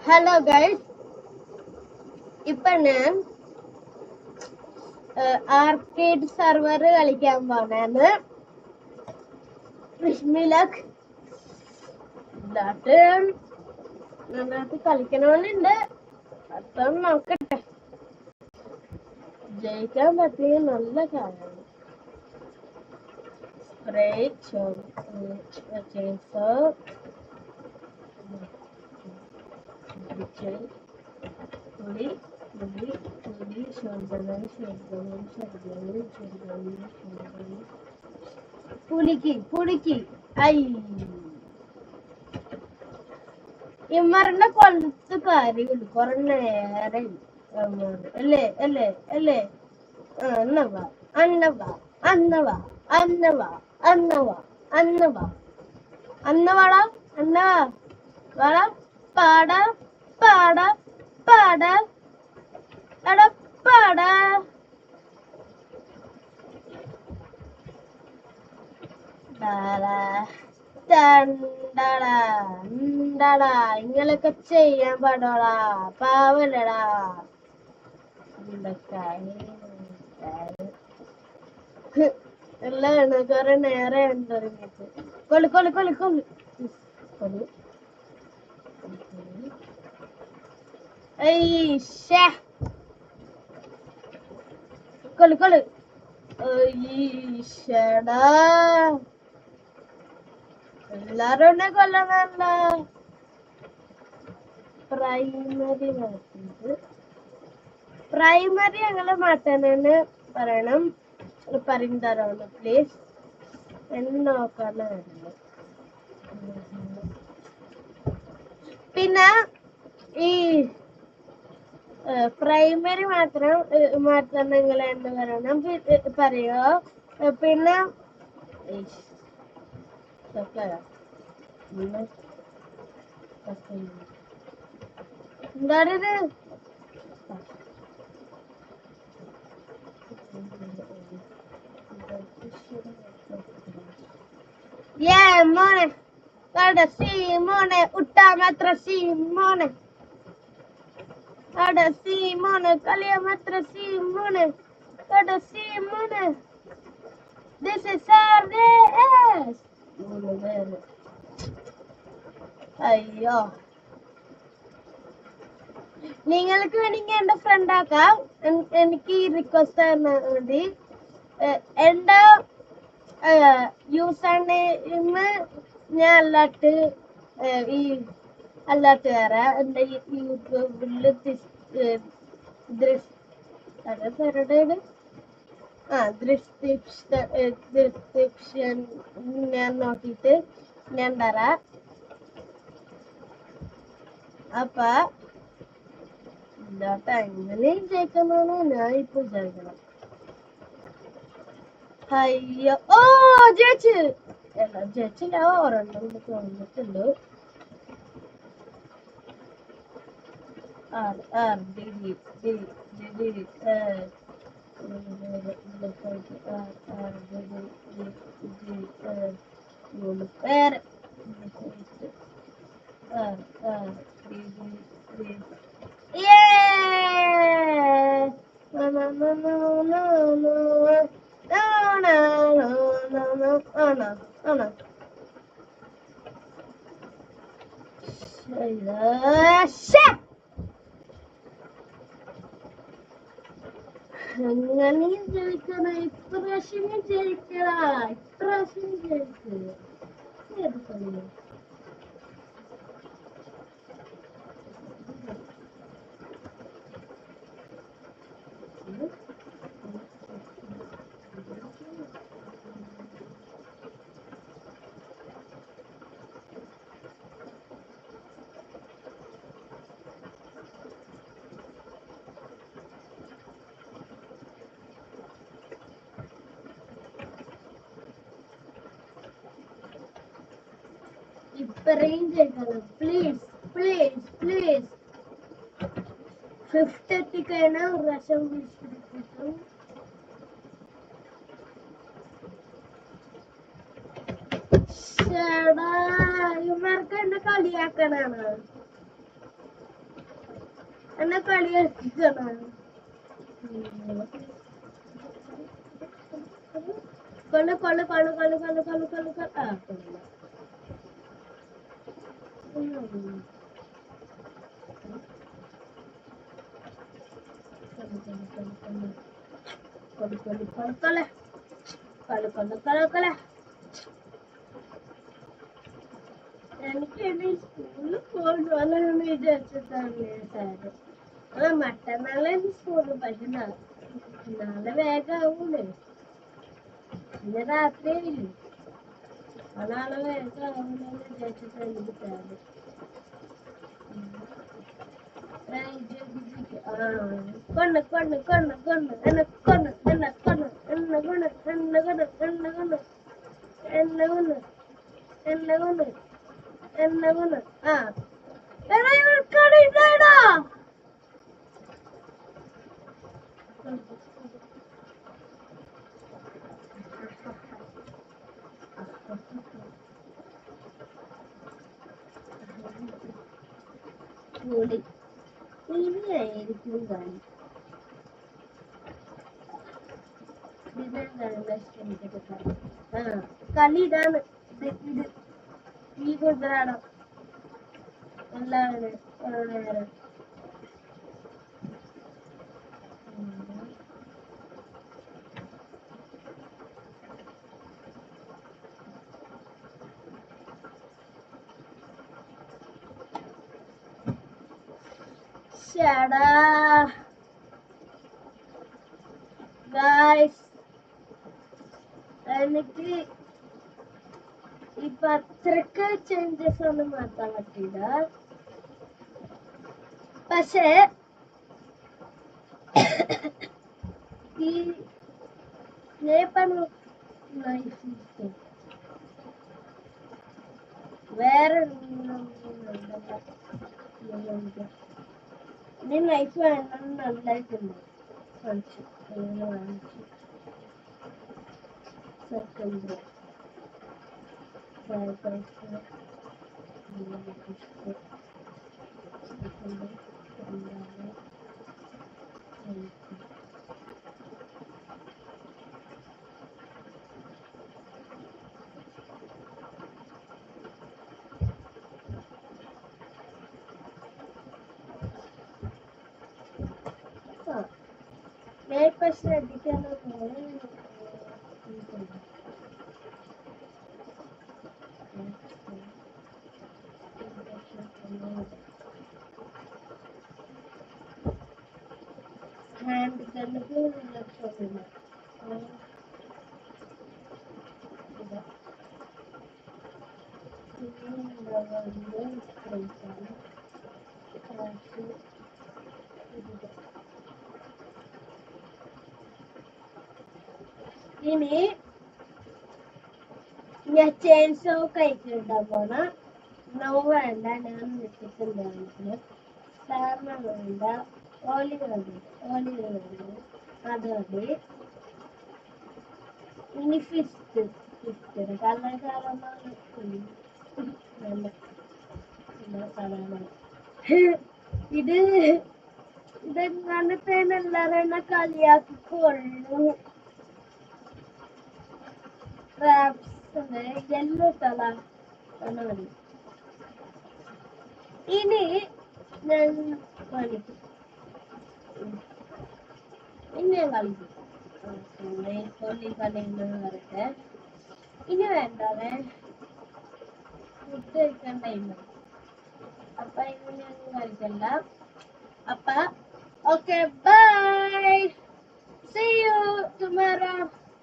Hello guys, ഇപ്പൊ ഞാൻ arcade server കളിക്കാൻ പോണേന്ന്. വിഷ്മിലക് നന്നായിട്ട് കളിക്കണമെന്നുണ്ട്. അപ്പം നോക്കട്ടെ, ജയിക്കാൻ പറ്റിയ നല്ല കാര്യമാണ്. സ്പ്രേ പുളിക്ക് ഐ ഇമ്മറിന്റെ കൊല്ലത്ത് കാര്യമുള്ളൂ. കൊറേ നേരം അല്ലേ അല്ലേ അല്ലേ അന്നവാ അന്നവാ അന്നവാ അന്നവാ അന്നവാ അന്നവാ അന്നവാടാ അന്നവാ വാടാ പാടാ പാടാ പാടാ എടാ പാടാ. ഇങ്ങനൊക്കെ ചെയ്യാൻ പാടോടാ, പാവല്ലടാ. എല്ലാം കൊറേ നേരെ തുടങ്ങിട്ട് കൊള്ളു കൊള്ളു കൊള്ളു കൊള്ളു കൊള്ളു. കൊള്ളു കൊള്ളു. എല്ലാരും എന്നെ കൊല്ലണല്ല. പ്രൈമറി ഞങ്ങള് മാറ്റാനെന്ന് പറയണം. പറയുന്നതാണ് പ്ലീസ്. എന്ന് നോക്കാണ്. പിന്നെ ഈ പ്രൈമറി മാത്രം മാറ്റാൻ നിങ്ങൾ എന്ന് പറയണം പറയോ. പിന്നെ എന്താണിത്? മോനെ അവിടെ സീമോനെ ഉട്ടാ മാത്ര സീമോനെ അവിടെ സീമോനെ കളിയ മാത്ര സീമോനെ അവിടെ സീമോനെ. This is RDS. അയ്യോ, നിങ്ങൾക്ക് വേണമെങ്കിൽ എന്റെ ഫ്രണ്ട് ആക്കാം. എനിക്ക് റിക്വസ്റ്റ് തന്നാൽ മതി. എന്റെ യൂസർ നെയിം ഞാൻ അല്ലാട്ട് ഈ അല്ലാട്ട് തരാം. എന്റെ യൂട്യൂബില് ഡിസ്ക്രിപ്ഷൻ ഞാൻ നോക്കിയിട്ട് ഞാൻ തരാം. അപ്പൊ എങ്ങനെ ജയിക്കണമെന്ന് ഞാൻ ഇപ്പൊ വിചാരിക്കണം. അയ്യോ, ഓ ജയിച്ച്. ജയിച്ചില്ല, ഒരെണ്ണം തോന്നിട്ടുണ്ട്. അങ്ങനെ ജയിക്കണ, ഇപ്രാവശ്യം ജയിക്കടാ, ഇപ്രാവശ്യം ജയിക്കുക. ഇപ്പറേം ജയിക്കണം. Please please please. 50 എത്തിക്കഴിഞ്ഞ ഒരു പ്രാവശ്യം വിളിച്ചിരിക്കും. ഇവർക്ക് എന്നെ കളിയാക്കണാണ്. എന്നെ കളി കളിപ്പിക്കണം. കൊള്ളു കൊള്ളു കൊള്ളു കൊള്ളു കൊള്ളു കൊള്ളു കൊള്ളു കൊള്ളു. ആ കൊള്ളില്ല. കൊള്ളു കൊള്ളു കൊള്ളു കൊള്ളു കൊള്ളു കൊള്ളു കൊള്ളു കൊള്ളു. എനിക്ക് ഇനി സ്കൂളിൽ പോകണമെന്ന് വിചാരിച്ചിട്ടാണ് സാറ്. മറ്റന്നാളെ സ്കൂളിൽ, പക്ഷെ നാളെ വേഗം ആവൂലേ, പിന്നെ രാത്രിയായില്ലേ, നാളെ വേഗം ആവൂലെന്ന് വിചാരിച്ചിട്ടാണ് എനിക്ക് സാറ്. കൊണ്ണ് കൊണ്ണ് കൊണ്ണ് കൊണ്ണ് എന്നെ കൊണ്ണ് എന്നെ കൊണ്ണ് എന്നെ കൊണ്ണ് എന്നെ കൊണ്ണ് എന്നെ കൊണ്ണ് എന്നെ കൊണ്ണ് എന്നെ കൊണ്ണ് എന്നെ കൊണ്ണ്. ആ എടാ ഇവർക്കാണ് ഇതാടാ. കൂടി ഇനിയായിരിക്കും കളി. കളി ഇതാണ്. ഇത് ഈ കുതിരാടം എല്ലാവരും നേരം. ചേടാ ഗായ്സ്, എനിക്ക് ഇപ്പൊ അത്രക്ക് ചേഞ്ചസ് ഒന്നും മാറ്റാൻ പറ്റില്ല, പക്ഷേ ഈ വേറെ ഇനി ലൈഫ് വേണം നല്ലതായിട്ടുണ്ട്. വാങ്ങിച്ചു സെക്കൻഡ് ഞാൻ ഇപ്പൊ ശ്രദ്ധിക്കാനുള്ള ഹാൻഡ് ഗണ്ണിക്ക് ലക്ഷമില്ല. ഇനി ഞാൻ ചെയിൻസോ കഴിച്ചിട്ടാ പോണ. നോ വേണ്ട, ഞാൻ വെച്ചിട്ടുണ്ടായിരുന്നു. സാറിന് വേണ്ട, ഓലി വേണ്ട, അത് മതി. ഇനി ഫിസ്റ്റ് ഇത് ഇതെങ്ങനത്തെ എല്ലാവരും കളിയാക്കിക്കൊള്ളു. യെല്ലോ കളർ മതി. ഇനി ഞാൻ കളിക്കും, കൊല്ലി കളിന്ന് പറയട്ടെ. ഇനി വേണ്ടേ ഫുഡ് കഴിക്കാൻ ടൈം, അപ്പൊ ഇനി ഞാൻ കളിക്കണ്ട. അപ്പൊ okay, bye, see you tomorrow.